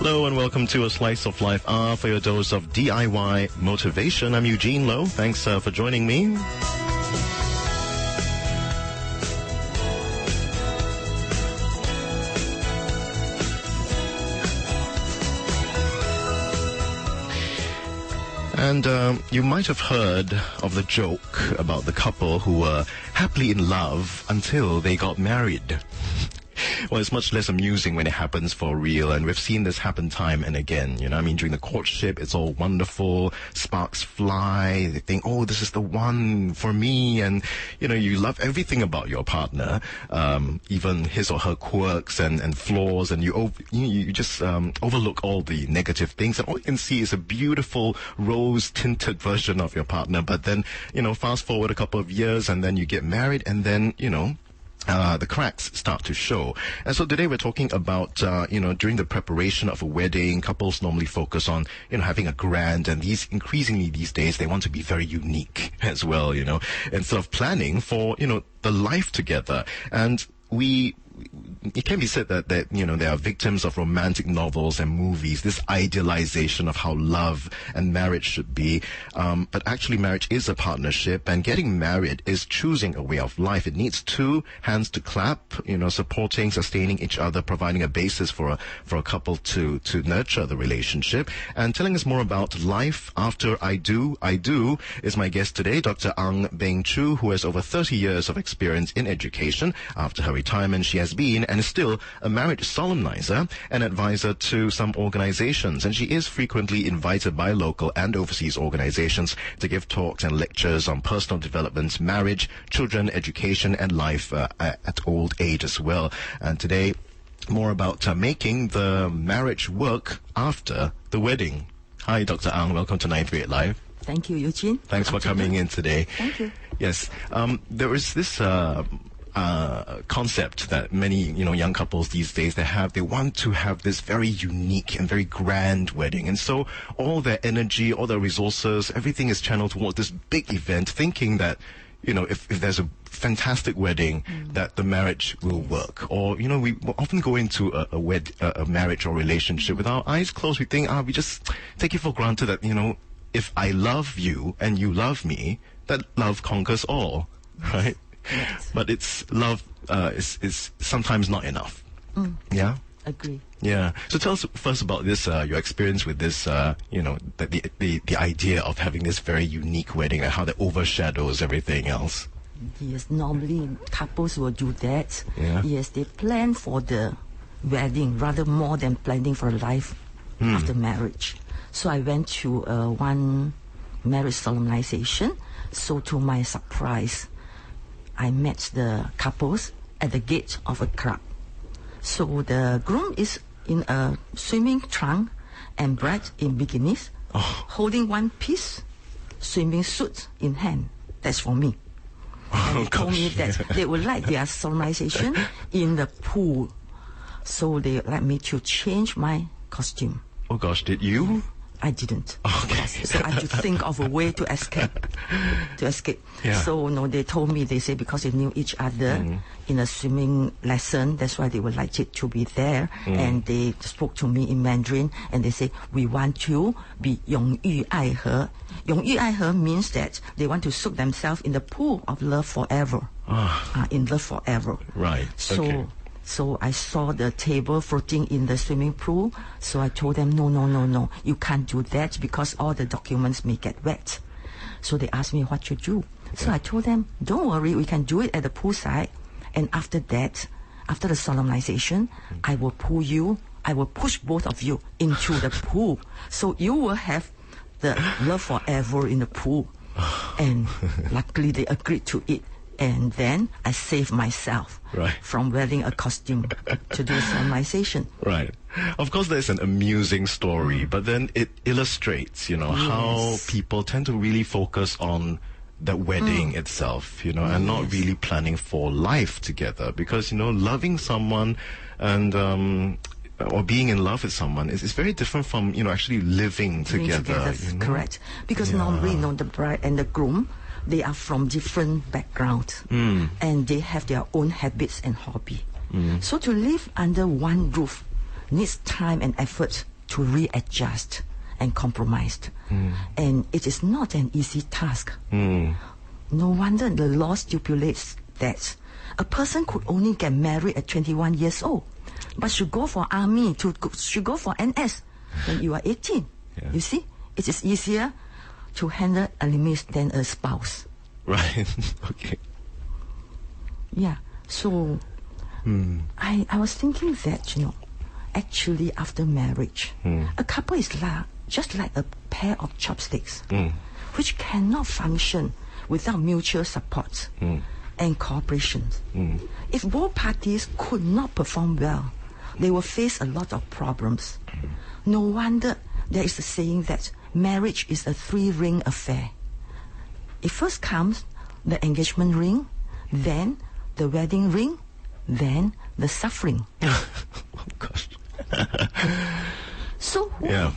Hello and welcome to A Slice of Life R for your dose of DIY motivation. I'm Eugene Loh. Thanks for joining me. And you might have heard of the joke about the couple who were happily in love until they got married. Well, it's much less amusing when it happens for real, and we've seen this happen time and again. You know, I mean, during the courtship, it's all wonderful, sparks fly, they think, oh, this is the one for me, and, you know, you love everything about your partner, even his or her quirks and flaws, and you just overlook all the negative things, and all you can see is a beautiful rose-tinted version of your partner. But then, you know, fast forward a couple of years, and then you get married, and then, you know, the cracks start to show. And so today we're talking about, during the preparation of a wedding, couples normally focus on, having a grand, and increasingly these days, they want to be very unique as well, instead of planning for, the life together. And it can be said that they are victims of romantic novels and movies, this idealization of how love and marriage should be. But actually marriage is a partnership, and getting married is choosing a way of life. It needs two hands to clap, supporting, sustaining each other, providing a basis for a couple to nurture the relationship. And telling us more about life after I do is my guest today, Dr. Ang Beng Choo, who has over 30 years of experience in education. After her retirement, she has been and is still a marriage solemnizer and advisor to some organizations, and she is frequently invited by local and overseas organizations to give talks and lectures on personal development, marriage, children, education, and life at old age as well. And today, more about making the marriage work after the wedding. Hi, Dr. Ang. Welcome to 938 Live. Thank you, Eugene. Thanks for coming in today. Thank you. Yes. There is this concept that many young couples these days they want to have this very unique and very grand wedding, and so all their energy, all their resources, everything is channeled towards this big event, thinking that if there's a fantastic wedding, that the marriage will work. Or we often go into a marriage or relationship with our eyes closed. We think we just take it for granted that if I love you and you love me, that love conquers all, right? Yes. But it's love is sometimes not enough. Yeah? Agree. Yeah. So tell us first about this, your experience with this, the idea of having this very unique wedding and how that overshadows everything else. Yes, normally couples will do that. Yeah. Yes, they plan for the wedding rather more than planning for life after marriage. So I went to one marriage solemnization. So to my surprise, I met the couples at the gate of a club. So the groom is in a swimming trunk and bride in bikinis, holding one piece swimming suit in hand. That's for me. And they told me that they would like their solemnization in the pool. So they like me to change my costume. Oh gosh, did you? I didn't. Okay. So I had to think of a way to escape. Yeah. So they told me, they say because they knew each other in a swimming lesson, that's why they would like it to be there. And they spoke to me in Mandarin, and they say, we want to be 永浴爱河. 永浴爱河 means that they want to soak themselves in the pool of love forever. In love forever. Right. So I saw the table floating in the swimming pool. So I told them, no, you can't do that because all the documents may get wet. So they asked me what to do. So I told them, don't worry, we can do it at the poolside. And after that, after the solemnization, I will push both of you into the pool. So you will have the love forever in the pool. And luckily they agreed to it. And then I saved myself from wearing a costume to do solemnization. Right. Of course, there's an amusing story, but then it illustrates, how people tend to really focus on the wedding itself, and not really planning for life together. Because, loving someone and or being in love with someone is very different from, actually living together. Correct. Because normally, the bride and the groom, they are from different backgrounds, and they have their own habits and hobby. So to live under one roof needs time and effort to readjust and compromise. And it is not an easy task. No wonder the law stipulates that a person could only get married at 21 years old, but should go for army, should go for NS when you are 18. Yeah. You see, it is easier to handle enemies than a spouse. Right. Okay. Yeah. So I was thinking that, actually after marriage, a couple is just like a pair of chopsticks, which cannot function without mutual support and cooperation. If both parties could not perform well, they will face a lot of problems. No wonder there is a saying that marriage is a 3-ring affair. It first comes the engagement ring, then the wedding ring, then the suffering. Oh gosh. So Yeah.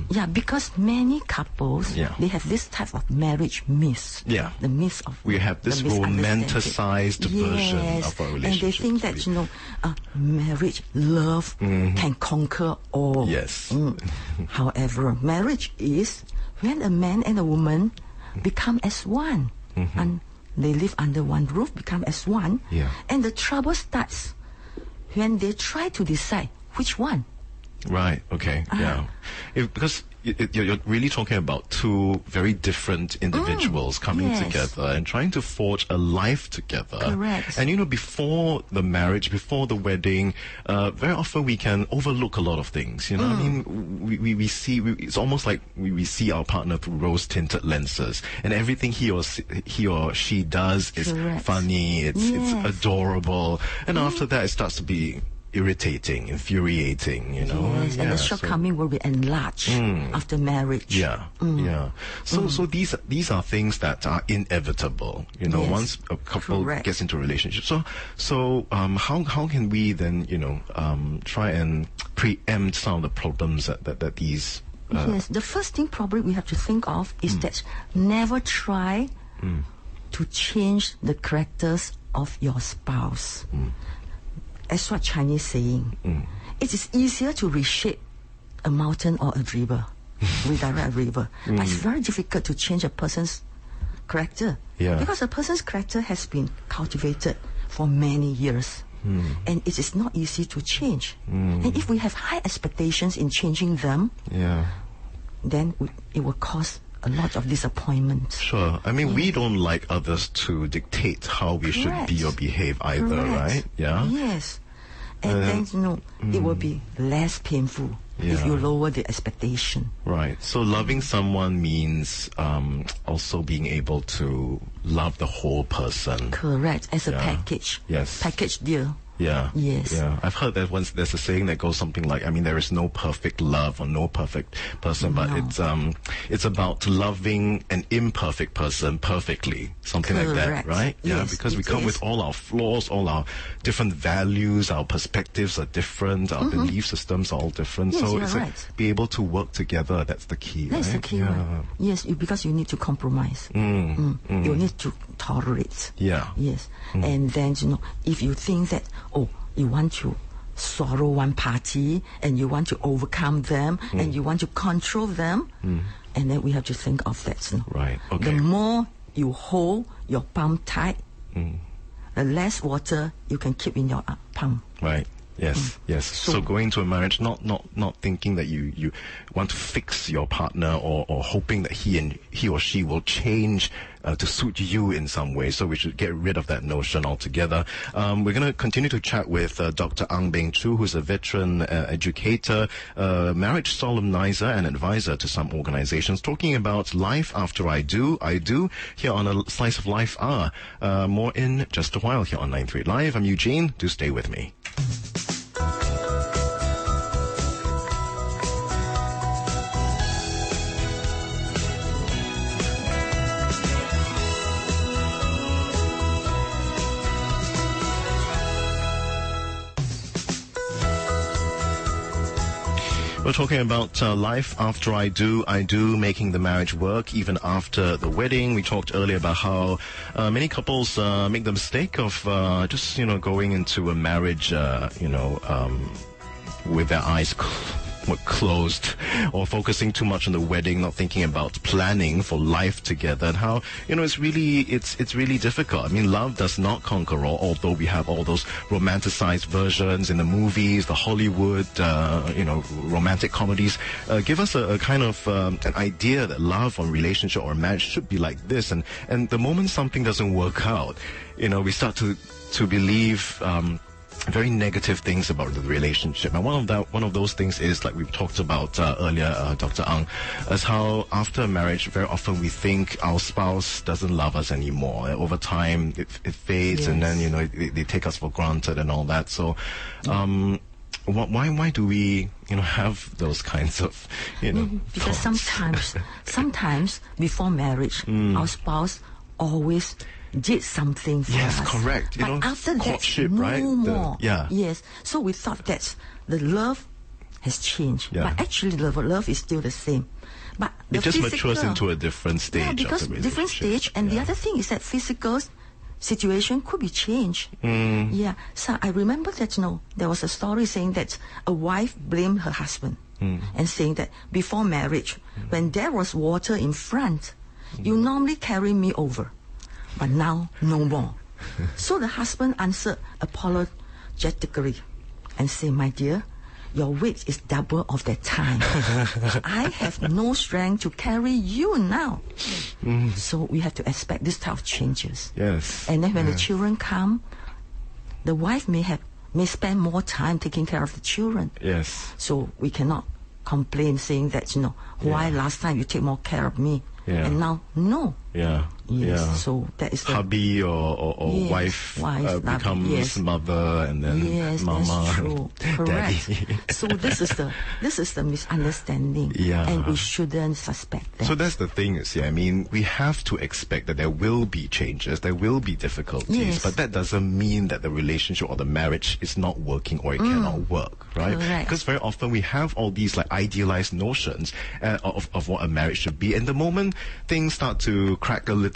yeah, because many couples, Yeah. they have this type of marriage myth. Yeah. The myth of We have this the misunderstanding. romanticized version of our And they relationship. think that, marriage, love can conquer all. Yes. However, marriage is when a man and a woman become as one. And they live under one roof, become as one. Yeah. And the trouble starts when they try to decide which one. Right. Okay. Yeah. Because you're really talking about two very different individuals coming yes. together and trying to forge a life together. Correct. And before the marriage, before the wedding, very often we can overlook a lot of things. I mean, we see. It's almost like we see our partner through rose-tinted lenses, and everything he or she does is Correct. funny. It's Yes. adorable, and after that, it starts to be irritating, infuriating, Yes, and the shortcoming will be enlarged after marriage. Yeah, yeah. So these are things that are inevitable. Yes. Once a couple Correct. gets into a relationship. So how can we then try and preempt some of the problems that these Yes, the first thing probably we have to think of is that never try to change the characters of your spouse. As what Chinese saying, it is easier to reshape a mountain or a river, redirect a river, but it's very difficult to change a person's character. Yeah. Because a person's character has been cultivated for many years. And it is not easy to change. And if we have high expectations in changing them, yeah. then it will cause a lot of disappointment. Sure. I mean, we don't like others to dictate how we should Correct. be or behave either, Correct. right? Yeah. Yes. And then, it will be less painful if Yeah. you lower the expectation. Right. So loving someone means also being able to love the whole person. Correct. As a Yeah. package. Yes. Package deal. Yeah. Yes. Yeah. I've heard that once there's a saying that goes something like, I mean, there is no perfect love or no perfect person, but it's about loving an imperfect person perfectly. Something like that, Correct. right? Yeah. Yes, Because we it come is. with all our flaws, all our different values, our perspectives are different, our belief systems are all different. Yes, so you're it's right. be able to work together. That's the key. That's right? the key Yeah. one. Yes, because you need to compromise. You need to tolerate. Yeah. Yes. And then, if you think that, you want to sorrow one party and you want to overcome them and you want to control them, and then we have to think of that. Right. The Okay. more you hold your palm tight, the less water you can keep in your palm. Right. Yes, yes. So going to a marriage, not thinking that you want to fix your partner or hoping that he or she will change to suit you in some way. So we should get rid of that notion altogether. We're going to continue to chat with Dr. Ang Beng Choo, who's a veteran educator, marriage solemnizer and advisor to some organizations, talking about life after I do, here on a Slice of Life Hour. More in just a while here on 938 Live. I'm Eugene. Do stay with me. We're talking about life after I do, making the marriage work even after the wedding. We talked earlier about how many couples make the mistake of just, going into a marriage, with their eyes closed, or focusing too much on the wedding, not thinking about planning for life together, and how, it's really difficult. I mean, love does not conquer all, although we have all those romanticized versions in the movies, the Hollywood, romantic comedies, give us a kind of an idea that love or relationship or marriage should be like this, and the moment something doesn't work out, we start to believe very negative things about the relationship. And one of those things is, like we've talked about earlier, Dr. Ang, is how after marriage, very often we think our spouse doesn't love us anymore. Over time, it fades, Yes. and then they take us for granted and all that. So, why do we have those kinds of Because thoughts? sometimes before marriage, our spouse always did something for Yes, us. correct. But after courtship, that, no right? more. Yeah. Yes. So we thought that the love has changed, Yeah. but actually the love is still the same. But the It just physical, matures into a different stage. Yeah, because of the different relationship. stage, and the Yeah. other thing is that physical situation could be changed. Yeah. So I remember that there was a story saying that a wife blamed her husband and saying that before marriage, when there was water in front, you normally carry me over, but now no more. So the husband answered apologetically and said, "My dear, your weight is double of that time. I have no strength to carry you now." So we have to expect this type of changes. Yes. And then when the children come, the wife may spend more time taking care of the children. Yes. So we cannot complain saying that, why last time you take more care of me Yeah. and now no. Yeah. Yes. Yeah. So that is the Hubby or Yes, wife wife, becomes yes. mother, and then yes, mama, that's true. Correct. daddy. So this is the misunderstanding. Yeah. And we shouldn't suspect that. So that's the thing, I mean, we have to expect that there will be changes, there will be difficulties, Yes. but that doesn't mean that the relationship or the marriage is not working or it cannot work, right? Correct. Because very often we have all these like idealized notions of what a marriage should be, and the moment things start to crack a little,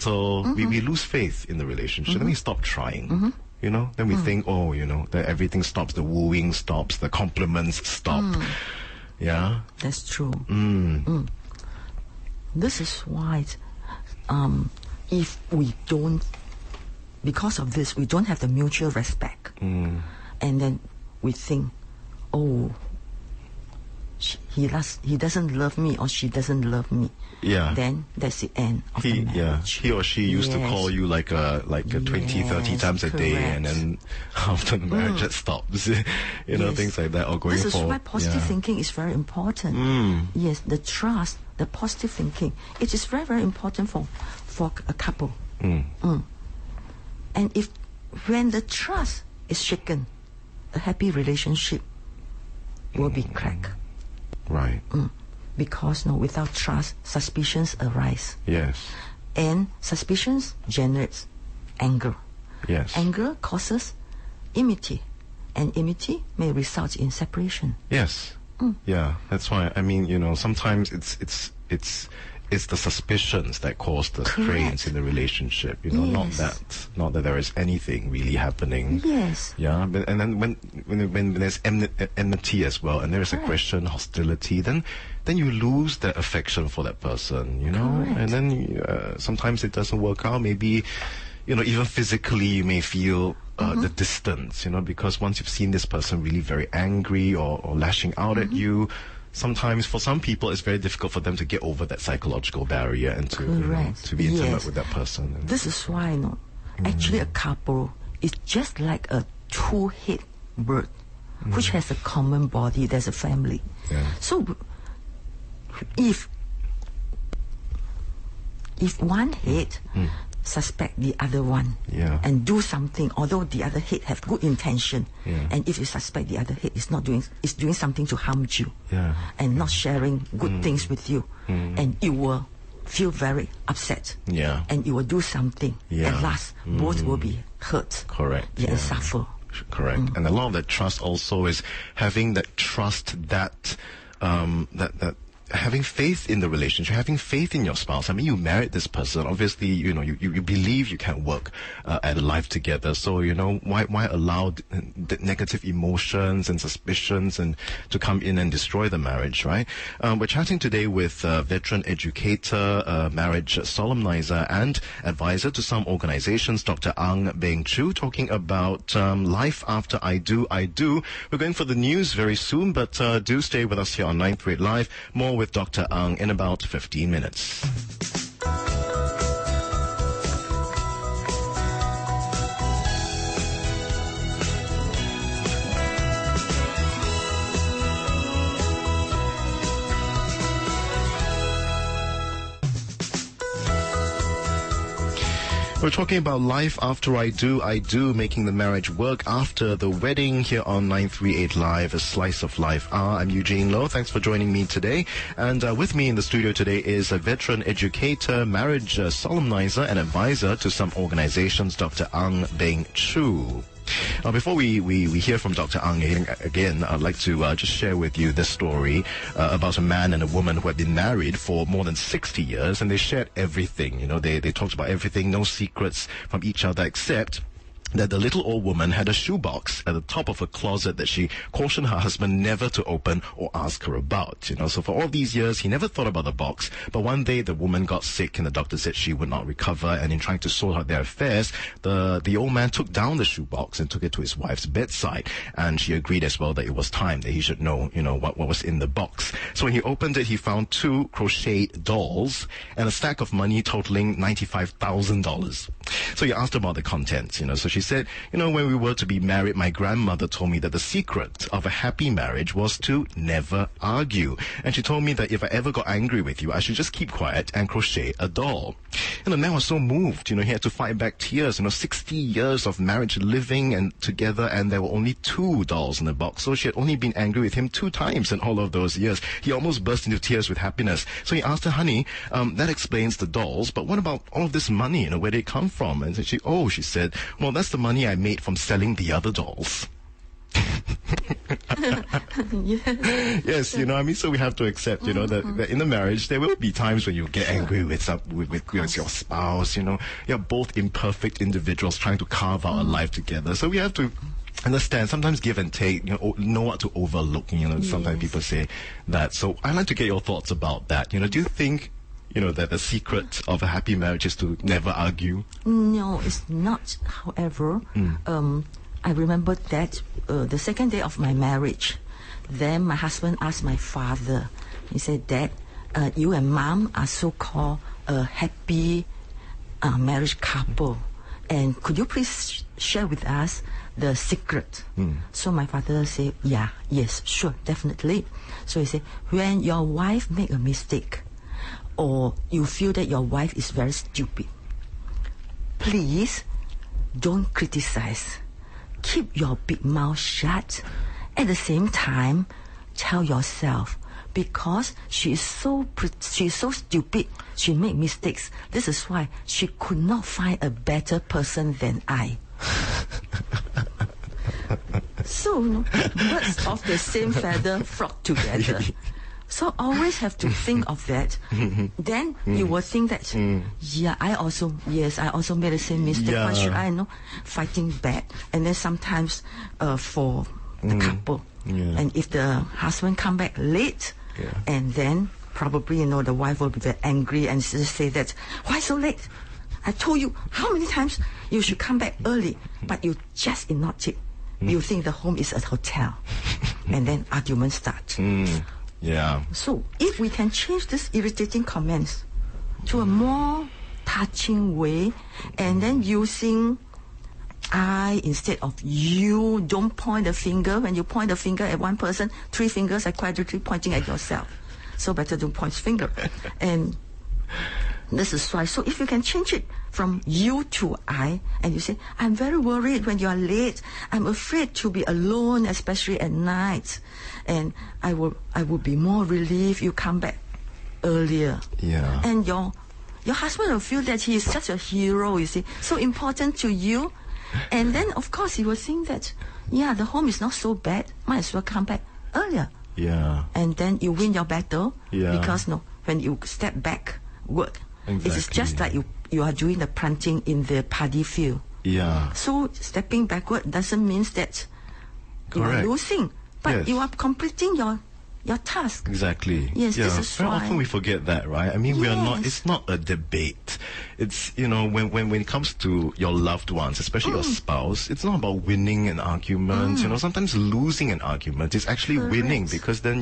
we lose faith in the relationship, then we stop trying. Then we think, that everything stops, the wooing stops, the compliments stop. Yeah. That's true. This is why, if we don't, because of this, we don't have the mutual respect, and then we think, he doesn't love me, or she doesn't love me. Yeah. Then that's the end of the marriage. He or she used to Yes. call you like 20, 30 Yes, times a day, correct. and then after the marriage it stops. Yes. Things like that, or going This is for why positive thinking is very important. Yes, the trust, the positive thinking, it is very, very important for a couple. And when the trust is shaken, a happy relationship will be cracked. Right. Because without trust, suspicions arise. Yes. And suspicions generates anger. Yes. Anger causes enmity. And enmity may result in separation. Yes. Yeah. That's why, I mean, sometimes it's the suspicions that cause the strains Correct. in the relationship. Yes. Not that there is anything really happening. Yes. Yeah, and then when there's enmity as well, and there's Correct. aggression, hostility, then you lose that affection for that person, Correct. and then sometimes it doesn't work out. Maybe, even physically you may feel the distance, because once you've seen this person really very angry or lashing out at you, sometimes for some people it's very difficult for them to get over that psychological barrier and to Correct. to be intimate Yes. with that person. This is why, actually a couple is just like a two-head bird, which has a common body. There's a family. Yeah. So if one head suspect the other one Yeah. and do something, although the other head have good intention, Yeah. and if you suspect the other head is doing something to harm you, Yeah. and not sharing good things with you, and you will feel very upset, Yeah. and you will do something. Yeah. At last, both will be hurt. Correct. Yeah, and Yeah. suffer. Correct. And a lot of that trust also is having that trust that that having faith in the relationship, having faith in your spouse. I mean, you married this person. Obviously, you believe you can work at a life together. So, why allow the negative emotions and suspicions and to come in and destroy the marriage, right? We're chatting today with veteran educator, marriage solemnizer, and advisor to some organizations, Dr. Ang Beng Choo, talking about life after I do. We're going for the news very soon, but do stay with us here on 938 Live. More with Dr. Ang in about 15 minutes. We're talking about life after I do, making the marriage work after the wedding here on 938 Live, a slice of life. I'm Eugene Loh. Thanks for joining me today. And with me in the studio today is a veteran educator, marriage solemnizer, and advisor to some organizations, Dr. Ang Beng Choo. Before we hear from Dr. Ang again, I'd like to just share with you this story about a man and a woman who had been married for more than 60 years, and they shared everything. They talked about everything, no secrets from each other, except that the little old woman had a shoebox at the top of her closet that she cautioned her husband never to open or ask her about. So for all these years, he never thought about the box. But one day, the woman got sick, and the doctor said she would not recover. And in trying to sort out their affairs, the old man took down the shoebox and took it to his wife's bedside. And she agreed as well that it was time that he should know, what was in the box. So when he opened it, he found 2 crocheted dolls and a stack of money totaling $95,000. So he asked about the contents, So she said, when we were to be married, my grandmother told me that the secret of a happy marriage was to never argue. And she told me that if I ever got angry with you, I should just keep quiet and crochet a doll. And the man was so moved, he had to fight back tears, 60 years of marriage living and together, and there were only 2 dolls in the box. So she had only been angry with him 2 times in all of those years. He almost burst into tears with happiness. So he asked her, honey, that explains the dolls, but what about all of this money? Where did it come from? And she said, well, that's the money I made from selling the other dolls. Yes, so we have to accept, that in the marriage, there will be times when you get angry with your spouse, You're both imperfect individuals trying to carve out a life together. So we have to understand, sometimes give and take, know what to overlook, sometimes people say that. So I'd like to get your thoughts about that. Do you think that the secret of a happy marriage is to never argue? No, it's not. However, I remember that the second day of my marriage, then my husband asked my father, he said, Dad, you and Mom are so-called a happy marriage couple. And could you please share with us the secret? So my father said, yes, sure, definitely. So he said, when your wife make a mistake, or you feel that your wife is very stupid, please don't criticize. Keep your big mouth shut. At the same time, tell yourself, because she is so stupid, she make mistakes. This is why she could not find a better person than I. So, birds of the same feather flock together. So always have to think of that. Then you will think that, I also made the same mistake. Why should I fighting back? And then sometimes for the couple, and if the husband come back late, and then probably the wife will be very angry and just say that, why so late? I told you how many times you should come back early, but you just ignored it. You think the home is a hotel, and then arguments start. Yeah. So if we can change this irritating comments to a more touching way, and then using I instead of you, don't point the finger. When you point the finger at one person, 3 fingers are quadruple pointing at yourself. So better don't point finger. And this is why. So if you can change it from you to I, and you say, I'm very worried when you are late. I'm afraid to be alone, especially at night. And I will be more relieved you come back earlier. Yeah. And your husband will feel that he is such a hero, you see, so important to you. And then, of course, he will think that, the home is not so bad. Might as well come back earlier. Yeah. And then you win your battle. Yeah. Because when you step backward, Exactly. it is just like you are doing the planting in the paddy field. Yeah. So stepping backward doesn't mean that you are Correct. losing, but Yes. you are completing your task. Exactly. Yes, yeah. this is Very why. often we forget that, right? I mean, we are not. Yes. It's not a debate. It's when it comes to your loved ones, especially your spouse, it's not about winning an argument. Sometimes losing an argument is actually winning, Correct. because then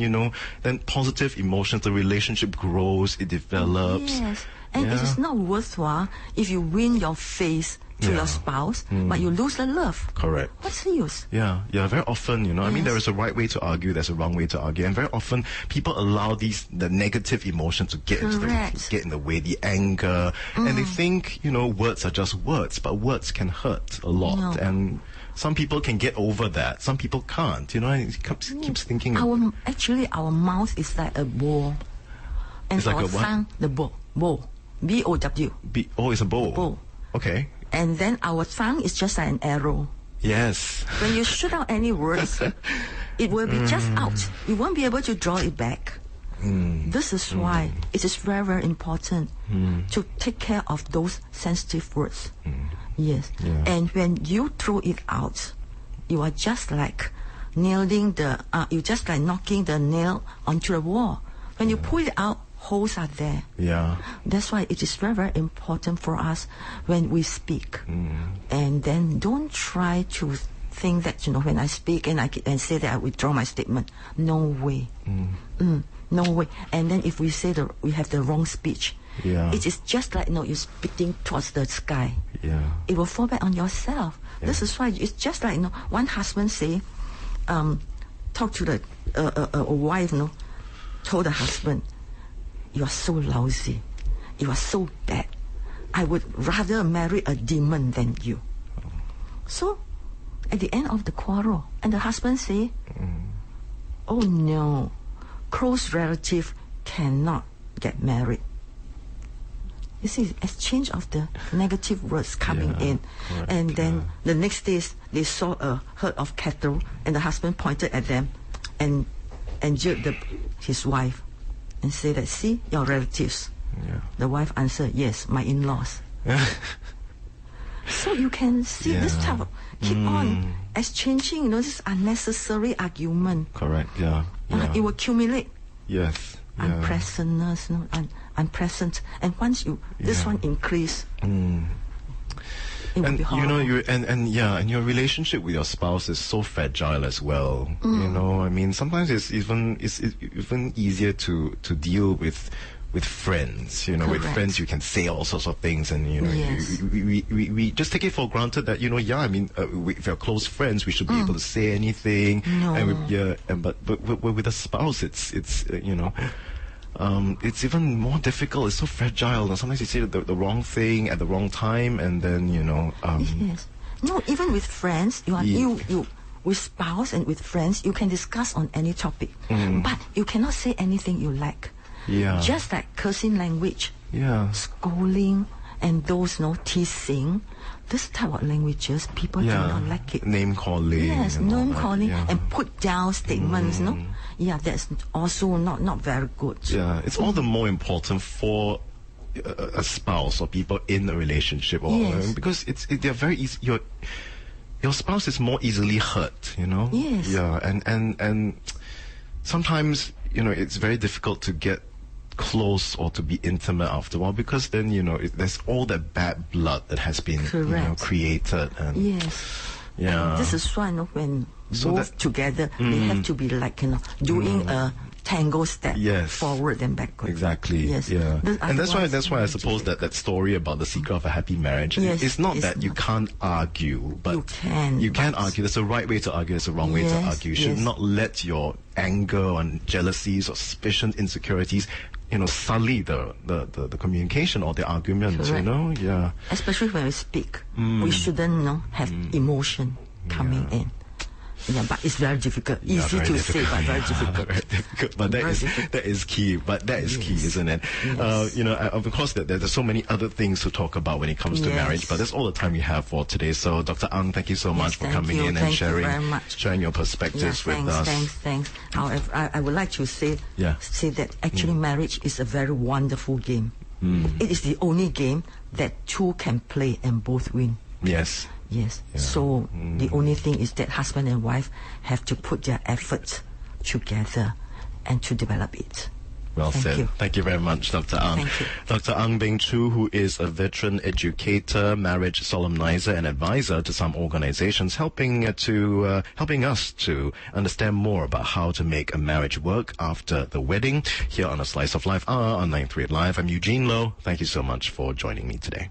then positive emotions, the relationship grows, it develops. Yes, and it is not worthwhile if you win your face to Yeah. your spouse, but you lose the love. Correct. What's the use? Yeah, very often, I mean, Yes. there is a right way to argue, there's a wrong way to argue, and very often people allow the negative emotions to get Correct. in the way, the anger, and they think, words are just words, but words can hurt a lot, No. and some people can get over that, some people can't, and it keeps thinking. Our mouth is like a bow, and It's like our a what? tongue, the bow, B-O-W, It's a bow. bow. Okay. And then our tongue is just like an arrow. Yes. When you shoot out any words, it will be just out. You won't be able to draw it back. This is why it is very, very important to take care of those sensitive words. Yes. Yeah. And when you throw it out, you are just like knocking the nail onto the wall. When you pull it out, holes are there. Yeah. That's why it is very, very important for us when we speak. And then don't try to think that, when I speak and say that I withdraw my statement. No way. No way. And then if we say we have the wrong speech, Yeah. it is just like, you're spitting towards the sky. Yeah. It will fall back on yourself. Yeah. This is why it's just like, one husband say, talk to the a wife, told the husband, "You are so lousy. You are so bad. I would rather marry a demon than you." So, at the end of the quarrel, and the husband say, "Oh no, close relative cannot get married." You see, exchange of the negative words coming Yeah, in. correct, And then yeah. the next day, they saw a herd of cattle, and the husband pointed at them and jeered his wife and said that, "See, your relatives." Yeah. The wife answered, "Yes, my in-laws." So you can see this Yeah. type of, keep on exchanging, this unnecessary argument. Correct. Yeah. It will accumulate Yes. Yeah. unpleasantness, unpleasant. And once this Yeah. one increase, it will And be horrible. and your relationship with your spouse is so fragile as well. I mean, sometimes it's even easier to deal with friends. With Correct. friends you can say all sorts of things, and Yes. we just take it for granted that I mean, if you're close friends, we should be able to say anything. No. And but with a spouse, it's it's even more difficult. It's so fragile, and sometimes you say the wrong thing at the wrong time, and then Yes. No, even with friends, you with spouse and with friends, you can discuss on any topic, but you cannot say anything you like. Yeah. Just like cursing language, Yeah. scolding, and those teasing, this type of languages, people do not like it. Name calling. Yes, and all name that, calling yeah. and put down statements, Yeah, that's also not very good. Yeah, it's all the more important for a spouse or people in a relationship, Yes. because they're very easy. Your spouse is more easily hurt, Yes. Yeah, and sometimes it's very difficult to get close or to be intimate after a while, because then there's all that bad blood that has been Correct. created, and Yes. yeah. And this is why when So both that- together, they have to be like doing a tango step Yes. forward and backward. Exactly. Yes. Yeah. And that's why I otherwise, suppose that story about the secret of a happy marriage. Yes, It's not it's that you not. can't argue, but You can, You can but- argue. There's a right way to argue. There's a wrong way to Yes, argue. You should yes. not let your anger and jealousies or suspicions, insecurities, sully the communication or the argument. Correct. Yeah. Especially when we speak, we shouldn't have emotion coming in. Yeah, but it's very difficult. Yeah, Easy very to difficult. say, but very Yeah, difficult. very difficult. But that is key. But that is key, isn't it? Yes. Of course, there's so many other things to talk about when it comes to marriage. But that's all the time we have for today. So, Dr. Ang, thank you so much for coming in and sharing your perspectives with us. Thanks. However, I would like to say that actually marriage is a very wonderful game. It is the only game that two can play and both win. Yes. Yes. Yeah. So the only thing is that husband and wife have to put their efforts together and to develop it. Well said. Thank you very much, Dr. Ang. Thank you. Dr. Ang Beng Choo, who is a veteran educator, marriage solemnizer, and advisor to some organizations, helping us to understand more about how to make a marriage work after the wedding. Here on A Slice of Life on 938 Live, I'm Eugene Loh. Thank you so much for joining me today.